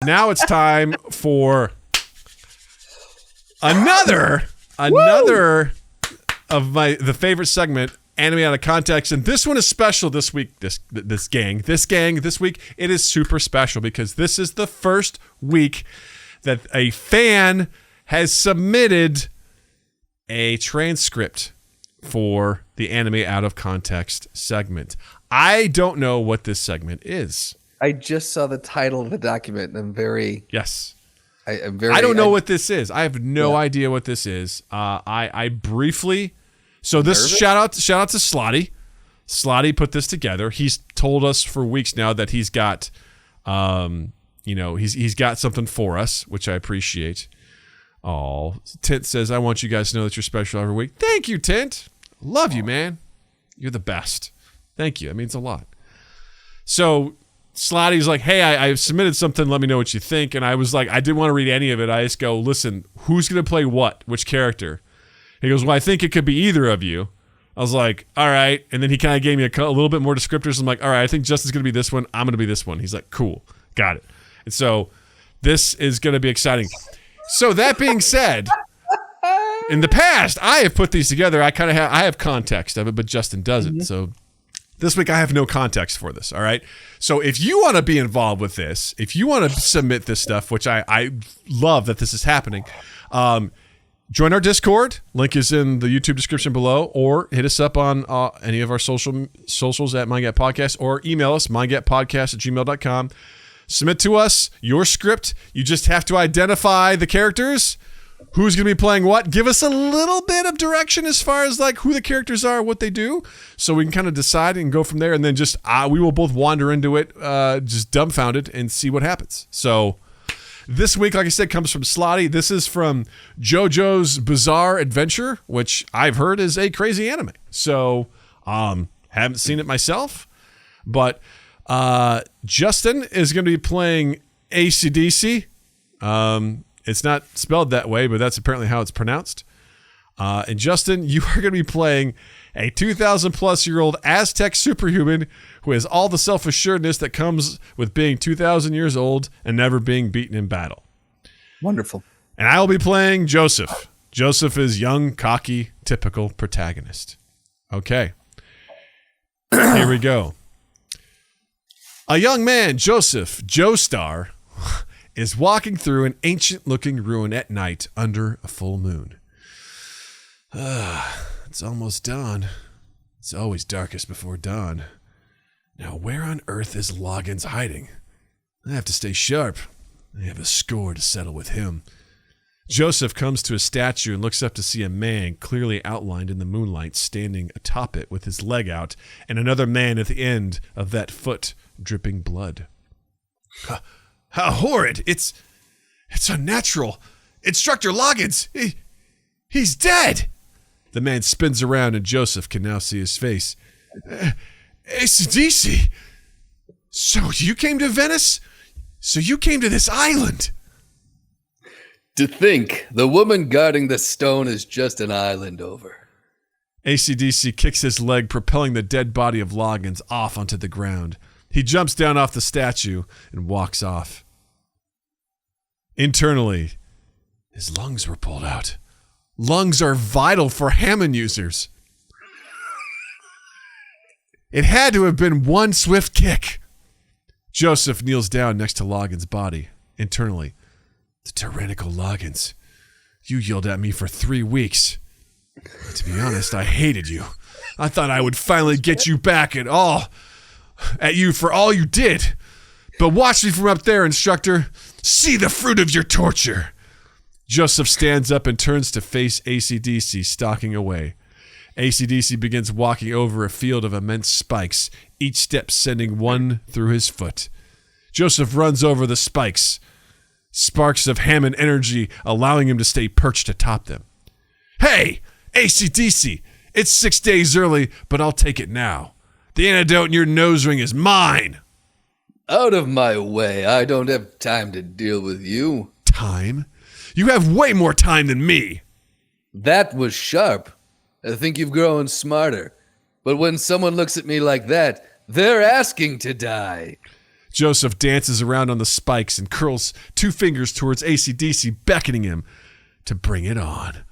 now it's time for another of the favorite segment, Anime Out of Context, and this one is special this week. This week, it is super special because this is the first week that a fan has submitted a transcript for the Anime Out of Context segment. I don't know what this segment is. I just saw the title of the document, and I'm very... Yes. I'm very... I don't know what this is. I have no idea what this is. I briefly... So this shout out to Slotty. Slotty put this together. He's told us for weeks now that he's got, he's got something for us, which I appreciate. Oh, Tint says, I want you guys to know that you're special every week. Thank you, Tint. Love you, man. You're the best. Thank you. It means a lot. So Slotty's like, hey, I submitted something. Let me know what you think. And I was like, I didn't want to read any of it. I just go, listen, who's going to play what? Which character? He goes, well, I think it could be either of you. I was like, all right. And then he kind of gave me a little bit more descriptors. I'm like, all right, I think Justin's going to be this one. I'm going to be this one. He's like, cool. Got it. And so this is going to be exciting. So that being said, in the past, I have put these together. I have context of it, but Justin doesn't. So this week I have no context for this. All right. So if you want to be involved with this, if you want to submit this stuff, which I love that this is happening, join our Discord. Link is in the YouTube description below, or hit us up on any of our socials at MindGap Podcast, or email us, mindgappodcast@gmail.com. Submit to us your script. You just have to identify the characters, who's going to be playing what. Give us a little bit of direction as far as like who the characters are, what they do, so we can kind of decide and go from there. And then just we will both wander into it, just dumbfounded, and see what happens. So this week, like I said, comes from Slotty. This is from JoJo's Bizarre Adventure, which I've heard is a crazy anime. So haven't seen it myself, but Justin is going to be playing Eisidisi. It's not spelled that way, but that's apparently how it's pronounced. And Justin, you are going to be playing a 2,000-plus-year-old Aztec superhuman who has all the self-assuredness that comes with being 2,000 years old and never being beaten in battle. Wonderful. And I will be playing Joseph. Joseph is young, cocky, typical protagonist. Okay. Here we go. A young man, Joseph Joestar, is walking through an ancient-looking ruin at night under a full moon. It's almost dawn. It's always darkest before dawn. Now, where on earth is Loggins hiding? I have to stay sharp. I have a score to settle with him. Joseph comes to a statue and looks up to see a man clearly outlined in the moonlight standing atop it with his leg out, and another man at the end of that foot dripping blood. How horrid! It's unnatural. Instructor Loggins! He's dead! The man spins around and Joseph can now see his face. Eisidisi! So you came to Venice? So you came to this island? To think, the woman guarding the stone is just an island over. Eisidisi kicks his leg, propelling the dead body of Loggins off onto the ground. He jumps down off the statue and walks off. Internally, his lungs were pulled out. Lungs are vital for Hammond users. It had to have been one swift kick. Joseph kneels down next to Loggins' body. Internally, the tyrannical Loggins. You yelled at me for 3 weeks. To be honest, I hated you. I thought I would finally get you back at you for all you did. But watch me from up there, instructor. See the fruit of your torture. Joseph stands up and turns to face Eisidisi stalking away. Eisidisi begins walking over a field of immense spikes, each step sending one through his foot. Joseph runs over the spikes, sparks of Hammond energy allowing him to stay perched atop them. Hey, Eisidisi, it's 6 days early, but I'll take it now. The antidote in your nose ring is mine. Out of my way. I don't have time to deal with you. Time? You have way more time than me. That was sharp. I think you've grown smarter. But when someone looks at me like that, they're asking to die. Joseph dances around on the spikes and curls 2 fingers towards ACDC, beckoning him to bring it on.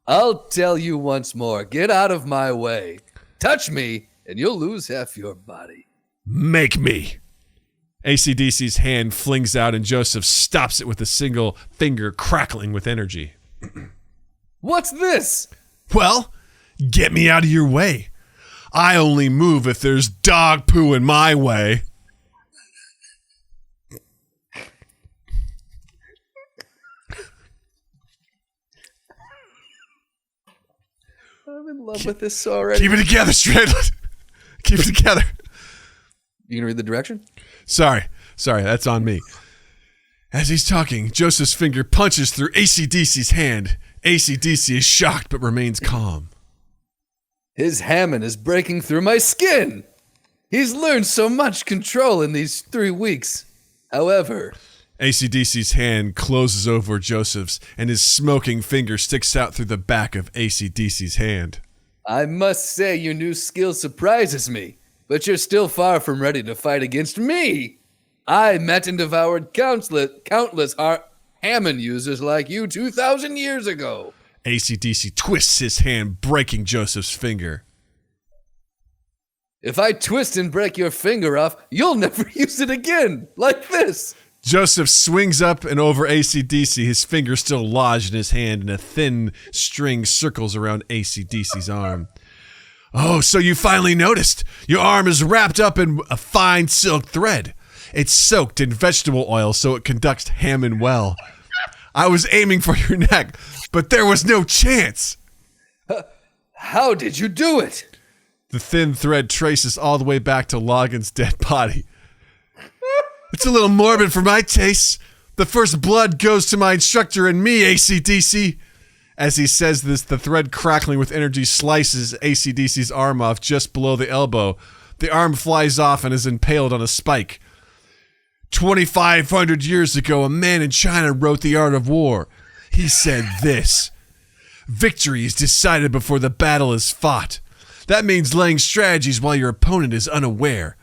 I'll tell you once more, get out of my way. Touch me, and you'll lose half your body. Make me. ACDC's hand flings out, and Joseph stops it with a single finger crackling with energy. What's this? Well, get me out of your way. I only move if there's dog poo in my way. I'm in love with this already. Keep it together, Strandland. Keep it together. You gonna read the direction? Sorry, that's on me. As he's talking, Joseph's finger punches through ACDC's hand. ACDC is shocked but remains calm. His Hammond is breaking through my skin. He's learned so much control in these 3 weeks. However, ACDC's hand closes over Joseph's, and his smoking finger sticks out through the back of ACDC's hand. I must say your new skill surprises me, but you're still far from ready to fight against me. I met and devoured countless Hammond users like you 2,000 years ago. ACDC twists his hand, breaking Joseph's finger. If I twist and break your finger off, you'll never use it again, like this. Joseph swings up and over ACDC, his finger still lodged in his hand, and a thin string circles around ACDC's arm. Oh, so you finally noticed. Your arm is wrapped up in a fine silk thread. It's soaked in vegetable oil so it conducts Hammond well. I was aiming for your neck, but there was no chance. How did you do it? The thin thread traces all the way back to Logan's dead body. It's a little morbid for my tastes. The first blood goes to my instructor and me, ACDC. As he says this, the thread crackling with energy slices ACDC's arm off just below the elbow. The arm flies off and is impaled on a spike. 2,500 years ago, a man in China wrote The Art of War. He said this: victory is decided before the battle is fought. That means laying strategies while your opponent is unaware.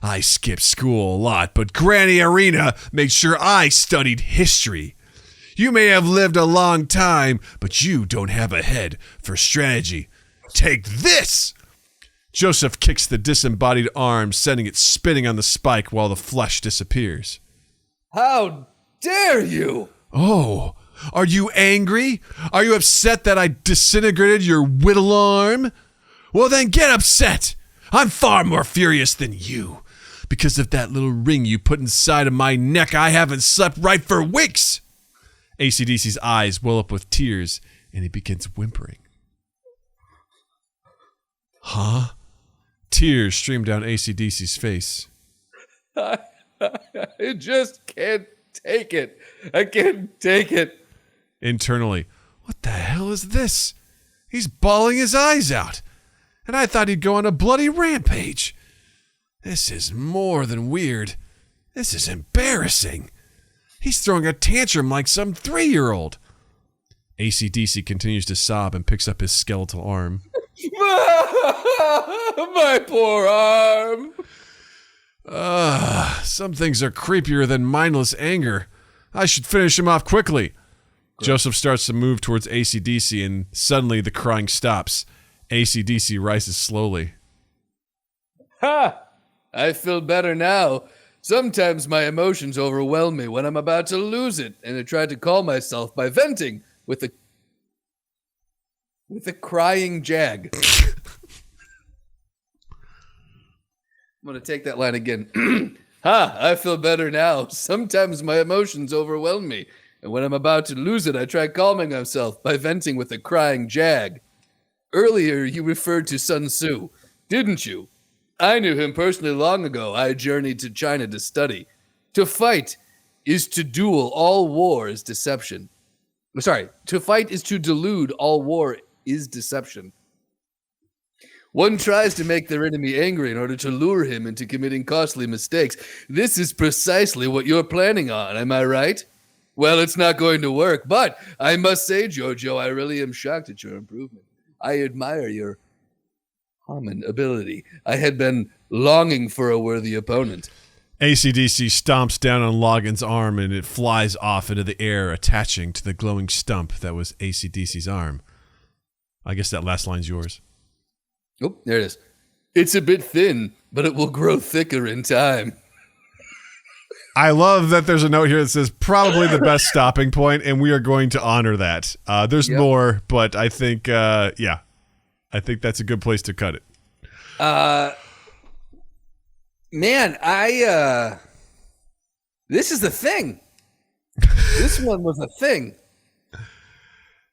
I skipped school a lot, but Granny Arena made sure I studied history. You may have lived a long time, but you don't have a head for strategy. Take this! Joseph kicks the disembodied arm, sending it spinning on the spike while the flesh disappears. How dare you! Oh, are you angry? Are you upset that I disintegrated your whittle arm? Well then get upset! I'm far more furious than you. Because of that little ring you put inside of my neck, I haven't slept right for weeks! ACDC's eyes well up with tears, and he begins whimpering. Huh? Tears stream down ACDC's face. I just can't take it. I can't take it. Internally, what the hell is this? He's bawling his eyes out. And I thought he'd go on a bloody rampage. This is more than weird. This is embarrassing. He's throwing a tantrum like some 3-year-old. ACDC continues to sob and picks up his skeletal arm. My poor arm. Some things are creepier than mindless anger. I should finish him off quickly. Great. Joseph starts to move towards ACDC, and suddenly the crying stops. ACDC rises slowly. Ha! I feel better now. Sometimes my emotions overwhelm me when I'm about to lose it, and I try to calm myself by venting with a crying jag. I'm going to take that line again. Ha! I feel better now. Sometimes my emotions overwhelm me, and when I'm about to lose it, I try calming myself by venting with a crying jag. Earlier, you referred to Sun Tzu, didn't you? I knew him personally long ago. I journeyed to China to study. To fight is to duel. All war is deception. Sorry, to fight is to delude. All war is deception. One tries to make their enemy angry in order to lure him into committing costly mistakes. This is precisely what you're planning on, am I right? Well, it's not going to work, but I must say, JoJo, I really am shocked at your improvement. I admire your common ability. I had been longing for a worthy opponent. ACDC stomps down on Logan's arm and it flies off into the air, attaching to the glowing stump that was ACDC's arm. I guess that last line's yours. Oh, there it is. It's a bit thin, but it will grow thicker in time. I love that there's a note here that says probably the best stopping point, and we are going to honor that. There's more, but I think, I think that's a good place to cut it. Man, this is the thing. This one was a thing.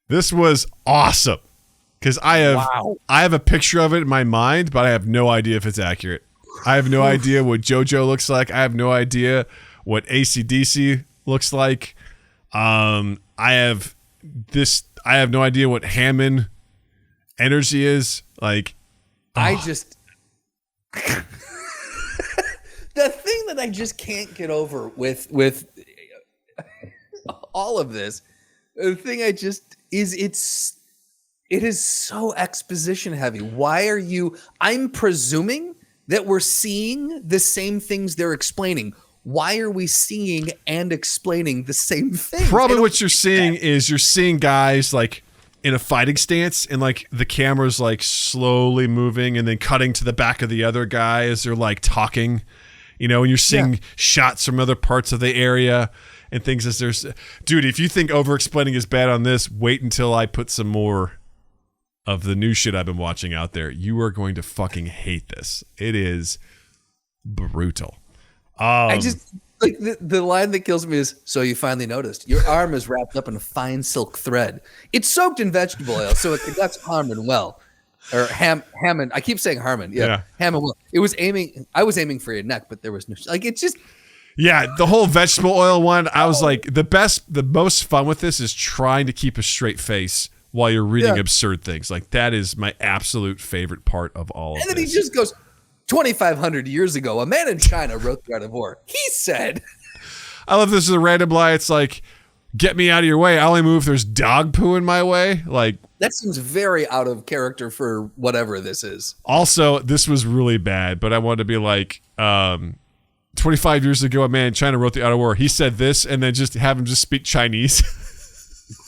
This was awesome. Because I have a picture of it in my mind, but I have no idea if it's accurate. I have no idea what JoJo looks like. I have no idea what ACDC looks like. I have no idea what Hammond energy is. Like, the thing that I just can't get over with all of this, the thing I just is it is so exposition heavy. Why are you? I'm presuming that we're seeing the same things they're explaining. Why are we seeing and explaining the same thing? Probably what you're seeing is you're seeing guys like in a fighting stance and like the camera's like slowly moving and then cutting to the back of the other guy as they're like talking, you know, and you're seeing shots from other parts of the area and things as there's, dude, if you think over explaining is bad on this, wait until I put some more of the new shit I've been watching out there. You are going to fucking hate this. It is brutal. I just like the line that kills me is, so you finally noticed your arm is wrapped up in a fine silk thread. It's soaked in vegetable oil, so it conducts Harmon well. Or Hammond. I keep saying Harmon. Yeah. Hammond well. I was aiming for your neck, but there was no, like, it's just. Yeah, the whole vegetable oil one, I was like, the most fun with this is trying to keep a straight face while you're reading absurd things. Like, that is my absolute favorite part of all of this. And then he just goes, 2,500 years ago, a man in China wrote the Art of War. He said. I love this as a random lie. It's like, get me out of your way. I only move if there's dog poo in my way. Like, that seems very out of character for whatever this is. Also, this was really bad, but I wanted to be like, 25 years ago, a man in China wrote the Art of War. He said this, and then just have him just speak Chinese.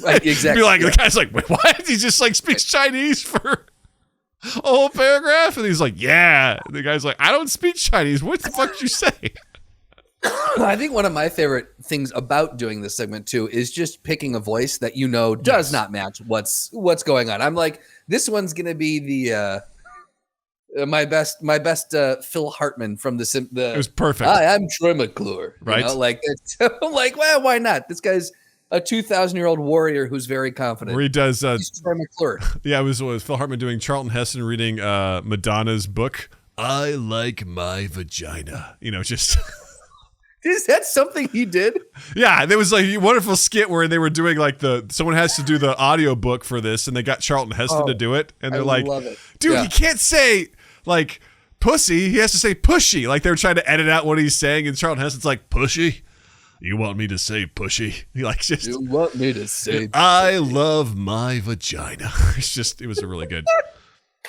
Right, exactly. Be like, the guy's like, wait, what? He just like speaks Chinese for a whole paragraph? And he's like, yeah. And the guy's like, I don't speak Chinese. What the fuck did you say? I think one of my favorite things about doing this segment too is just picking a voice that you know does not match what's going on. I'm like, this one's gonna be the my best Phil Hartman from the. It was perfect. Hi, I'm Troy McClure. Right? You know, like, I'm like, well, why not? This guy's a 2,000-year-old warrior who's very confident. Where he does. He's Troy McClure. Yeah, it was Phil Hartman doing Charlton Heston reading Madonna's book. I like my vagina. You know, just. Is that something he did? Yeah, there was like a wonderful skit where they were doing like someone has to do the audio book for this, and they got Charlton Heston to do it, and they're like, dude, he can't say like pussy, he has to say pushy. Like they were trying to edit out what he's saying, and Charlton Heston's like, pushy? You want me to say pushy? He like just. You want me to say? I love my vagina. It was a really good.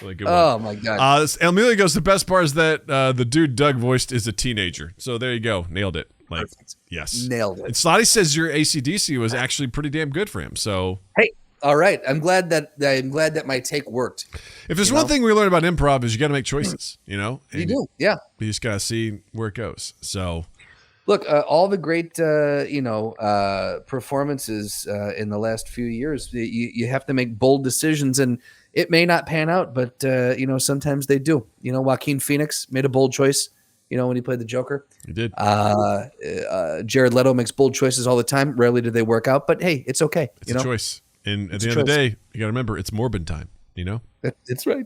Really good one. Oh my god! Amelia goes. The best part is that the dude Doug voiced is a teenager. So there you go, nailed it. Like, perfect. Yes, nailed it. And Slotty says your AC/DC was actually pretty damn good for him. So hey, all right. I'm glad that my take worked. If there's one thing we learned about improv is you got to make choices. You know, and you do. Yeah. You just got to see where it goes. So. Look, all the great, performances in the last few years, you have to make bold decisions, and it may not pan out, but, sometimes they do. You know, Joaquin Phoenix made a bold choice, when he played the Joker. He did. Jared Leto makes bold choices all the time. Rarely do they work out, but hey, it's okay. It's a choice. And at the end of the day, you got to remember, it's Morbid time, That's right.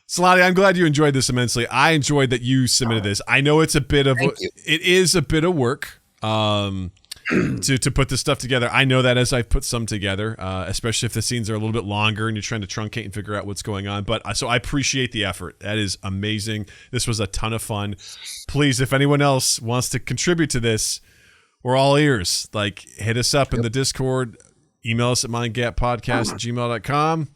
Slotty, I'm glad you enjoyed this immensely. I enjoyed that you submitted this. I know it's a bit of it is a bit of work to put this stuff together. I know that as I've put some together, especially if the scenes are a little bit longer and you're trying to truncate and figure out what's going on. But so I appreciate the effort. That is amazing. This was a ton of fun. Please, if anyone else wants to contribute to this, we're all ears. Like, hit us up in the Discord. Email us at mindgappodcast@gmail.com.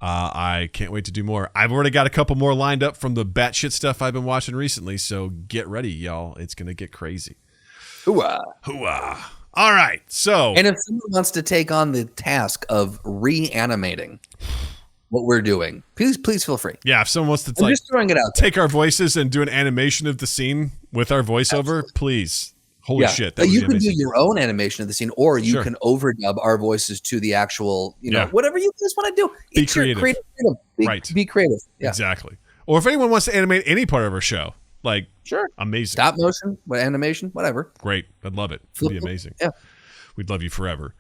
I can't wait to do more. I've already got a couple more lined up from the batshit stuff I've been watching recently, so get ready, y'all. It's going to get crazy. Hooah. Hooah. All right, so... And if someone wants to take on the task of reanimating what we're doing, please feel free. Yeah, if someone wants to I'm just throwing it out there. take our voices and do an animation of the scene with our voiceover, please. Holy shit. That would you be can amazing. do your own animation of the scene, or you Sure. can overdub our voices to the actual, Yeah. whatever you guys want to do. Be It's your creative. freedom. Right. Be creative. Yeah. Exactly. Or if anyone wants to animate any part of our show, like, Sure. amazing. Stop motion, animation, whatever. Great. I'd love it. It'd be amazing. Yeah. We'd love you forever.